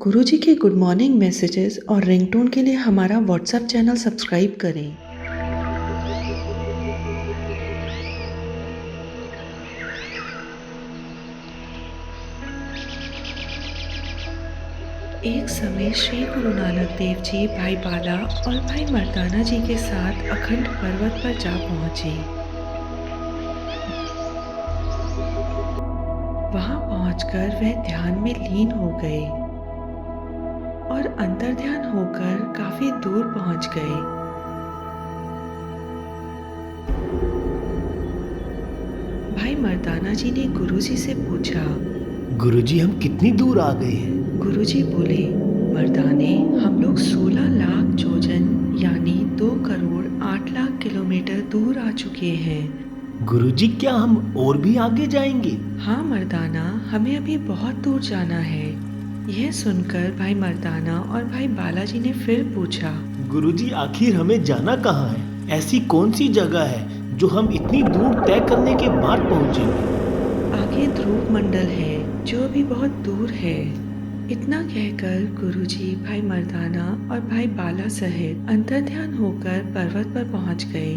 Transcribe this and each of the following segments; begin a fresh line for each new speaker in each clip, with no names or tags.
गुरुजी के good morning messages और ringtone के लिए हमारा व्हाट्सएप चैनल सब्सक्राइब करें। एक समय श्री गुरु नानक देव जी भाई बाला और भाई मर्दाना जी के साथ अखंड पर्वत पर जा पहुंचे। वहां पहुंचकर वह ध्यान में लीन हो गए और अंतर ध्यान होकर काफी दूर पहुंच गए। भाई मर्दाना जी ने गुरुजी से पूछा।
गुरुजी, हम कितनी दूर आ गए हैं?
गुरुजी बोले, मर्दाने, हम लोग 16 लाख योजन यानी 2 करोड़ 8 लाख किलोमीटर दूर आ चुके हैं।
गुरुजी, क्या हम और भी आगे जाएंगे?
हाँ मर्दाना, हमें अभी बहुत दूर जाना है। यह सुनकर भाई मर्दाना और भाई बालाजी ने फिर पूछा।
गुरुजी, आखिर हमें जाना कहाँ है? ऐसी कौन सी जगह है जो हम इतनी दूर तय करने के बाद पहुंचेंगे?
आगे ध्रुव मंडल है जो अभी बहुत दूर है। इतना कहकर गुरुजी भाई मर्दाना और भाई बाला सहित अंतर्ध्यान होकर पर्वत पर पहुंच गए।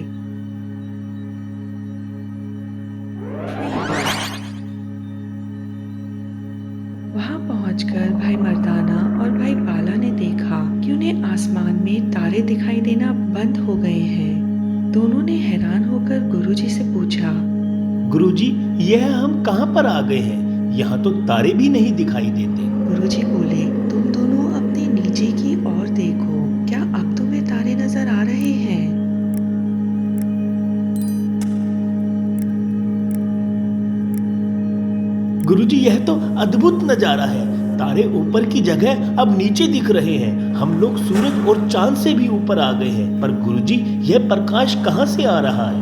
वहां पहुंचकर भाई मर्दाना और भाई बाला ने देखा कि उन्हें आसमान में तारे दिखाई देना बंद हो गए हैं। दोनों ने हैरान होकर गुरुजी से पूछा।
गुरुजी, यह हम कहाँ पर आ गए हैं? यहाँ तो तारे भी नहीं दिखाई देते।
गुरुजी बोले, तुम दोनों अपने नीचे की ओर देखो, क्या अब तुम्हें तारे नजर आ रहे हैं?
गुरुजी, यह तो अद्भुत नजारा है। तारे ऊपर की जगह अब नीचे दिख रहे हैं। हम लोग सूरज और चांद से भी ऊपर आ गए हैं। पर गुरुजी, यह प्रकाश कहाँ से आ रहा है?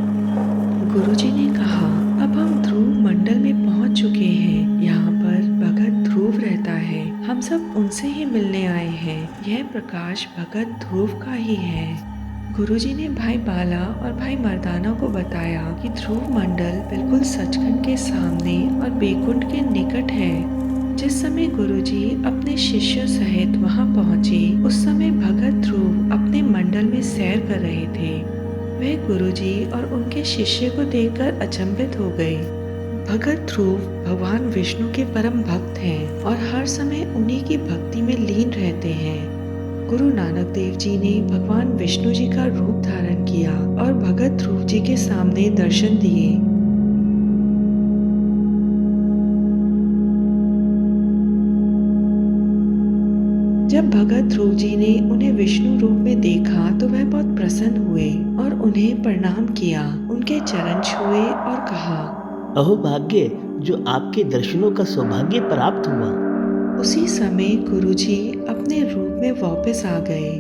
गुरुजी ने कहा, अब हम ध्रुव मंडल में पहुंच चुके हैं। यहाँ पर भगत ध्रुव रहता है। हम सब उनसे ही मिलने आए हैं। यह प्रकाश भगत ध्रुव का ही है। गुरुजी ने भाई बाला और भाई मर्दाना को बताया कि ध्रुव मंडल बिल्कुल सचखंड के सामने और बैकुंठ के निकट है। जिस समय गुरुजी अपने शिष्यों सहित वहां पहुंचे, उस समय भगत ध्रुव अपने मंडल में सैर कर रहे थे। वह गुरुजी और उनके शिष्य को देखकर अचंभित हो गए। भगत ध्रुव भगवान विष्णु के परम भक्त हैं और हर समय उन्हीं की भक्ति में लीन रहते हैं। गुरु नानक देव जी ने भगवान विष्णु जी का रूप धारण किया और भगत ध्रुव जी के सामने दर्शन दिए। जब भगत ध्रुव जी ने उन्हें विष्णु रूप में देखा तो वह बहुत प्रसन्न हुए और उन्हें प्रणाम किया, उनके चरण छुए और कहा,
अहो भाग्य, जो आपके दर्शनों का सौभाग्य प्राप्त हुआ।
उसी समय गुरुजी अपने रूप में वापस आ गए।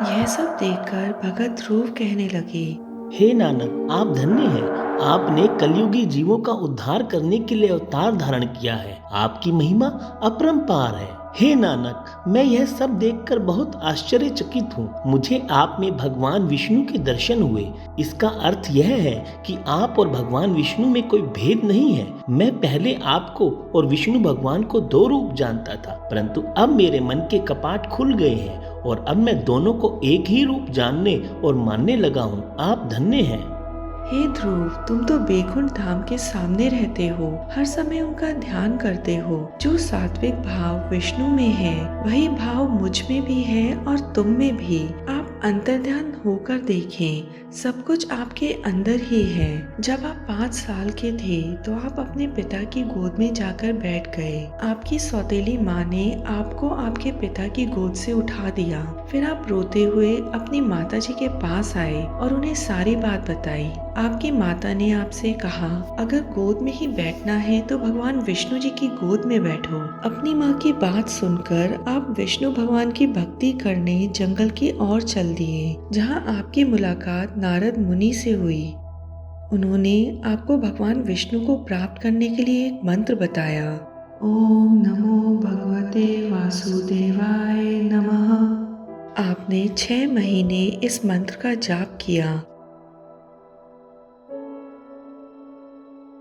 यह सब देखकर भगत ध्रुव कहने लगे,
हे नानक, आप धन्य हैं। आपने कलयुगी जीवों का उद्धार करने के लिए अवतार धारण किया है। आपकी महिमा अपरंपार है। हे नानक, मैं यह सब देखकर बहुत आश्चर्यचकित हूँ। मुझे आप में भगवान विष्णु के दर्शन हुए। इसका अर्थ यह है कि आप और भगवान विष्णु में कोई भेद नहीं है। मैं पहले आपको और विष्णु भगवान को दो रूप जानता था, परंतु अब मेरे मन के कपाट खुल गए हैं और अब मैं दोनों को एक ही रूप जानने और मानने लगा हूँ। आप धन्य हैं।
हे ध्रुव, तुम तो बैकुंठ धाम के सामने रहते हो, हर समय उनका ध्यान करते हो। जो सात्विक भाव विष्णु में है, वही भाव मुझ में भी है और तुम में भी। आप अंतर्ध्यान होकर देखें, सब कुछ आपके अंदर ही है। जब आप 5 साल के थे तो आप अपने पिता की गोद में जाकर बैठ गए। आपकी सौतेली माँ ने आपको आपके पिता की गोद से उठा दिया। फिर आप रोते हुए अपनी माता जी के पास आए और उन्हें सारी बात बताई। आपकी माता ने आपसे कहा, अगर गोद में ही बैठना है तो भगवान विष्णु जी की गोद में बैठो। अपनी माँ की बात सुनकर आप विष्णु भगवान की भक्ति करने जंगल की ओर चल दिए, जहाँ आपकी मुलाकात नारद मुनि से हुई। उन्होंने आपको भगवान विष्णु को प्राप्त करने के लिए एक मंत्र बताया। ओम नमो भगवते वासुदेवाय नमः। आपने 6 महीने इस मंत्र का जाप किया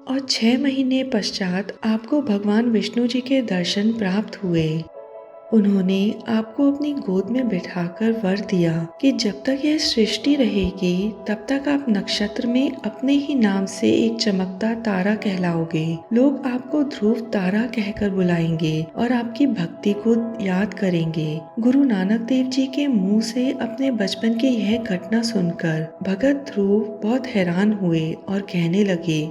और 6 महीने पश्चात आपको भगवान विष्णु जी के दर्शन प्राप्त हुए। उन्होंने आपको अपनी गोद में बिठाकर वर दिया कि जब तक यह सृष्टि रहेगी तब तक आप नक्षत्र में अपने ही नाम से एक चमकता तारा कहलाओगे। लोग आपको ध्रुव तारा कहकर बुलाएंगे और आपकी भक्ति को याद करेंगे। गुरु नानक देव जी के मुंह से अपने बचपन की यह घटना सुनकर भगत ध्रुव बहुत हैरान हुए और कहने लगे,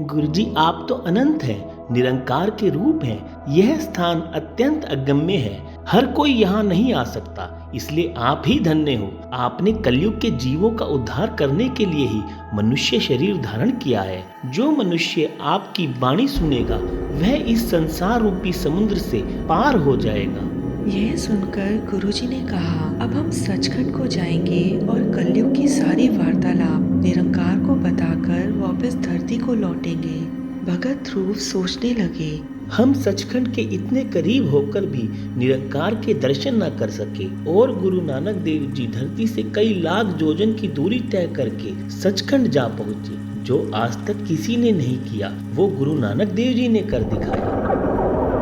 गुरुजी, आप तो अनंत हैं, निरंकार के रूप हैं। यह स्थान अत्यंत अगम्य है, हर कोई यहाँ नहीं आ सकता, इसलिए आप ही धन्य हो। आपने कलयुग के जीवों का उद्धार करने के लिए ही मनुष्य शरीर धारण किया है। जो मनुष्य आपकी वाणी सुनेगा वह इस संसार रूपी समुद्र से पार हो जाएगा।
यह सुनकर गुरुजी ने कहा, अब हम सचखंड को जाएंगे और कलयुग की सारी वार्तालाप निरंकार को बताकर वापस धरती को लौटेंगे। भगत ध्रुव सोचने लगे,
हम सचखंड के इतने करीब होकर भी निरंकार के दर्शन न कर सके और गुरु नानक देव जी धरती से कई लाख योजन की दूरी तय करके सचखंड जा पहुँचे। जो आज तक किसी ने नहीं किया वो गुरु नानक देव जी ने कर दिखाया।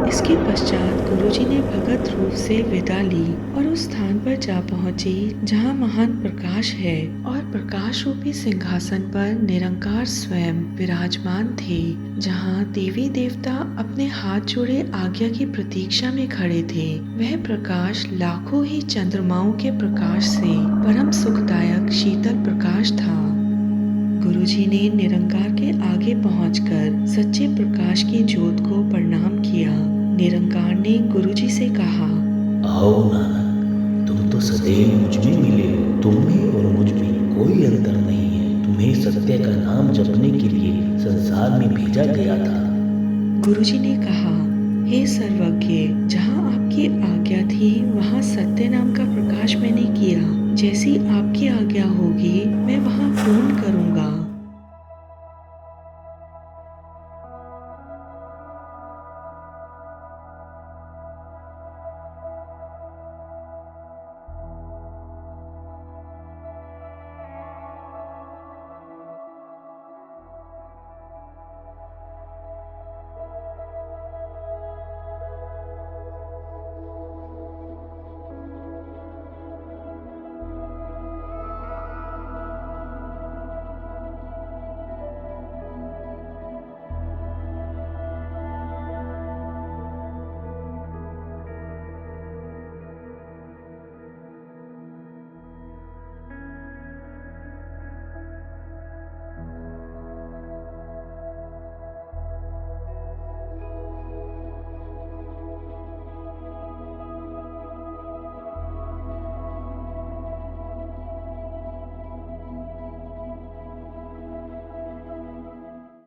इसके पश्चात गुरुजी ने भगत ध्रुव से विदा ली और उस स्थान पर जा पहुँचे जहाँ महान प्रकाश है और प्रकाश रूपी सिंहासन पर निरंकार स्वयं विराजमान थे। जहाँ देवी देवता अपने हाथ जोड़े आज्ञा की प्रतीक्षा में खड़े थे। वह प्रकाश लाखों ही चंद्रमाओं के प्रकाश से परम सुखदायक शीतल प्रकाश था। गुरुजी ने निरंकार के आगे पहुंचकर सच्चे प्रकाश की ज्योत को प्रणाम किया। निरंकार ने गुरुजी से कहा,
आओ नानक, तुम तो सदैव मुझ में मिले हो। तुम में और मुझ में कोई अंतर नहीं है। तुम्हें सत्य का नाम जपने के लिए संसार में भेजा गया था।
गुरुजी ने कहा, हे सर्वज्ञ, जहाँ आपकी आज्ञा थी वहाँ सत्य नाम का प्रकाश मैंने किया। जैसी आपकी आज्ञा होगी मैं वहाँ पूर्ण करूँगा।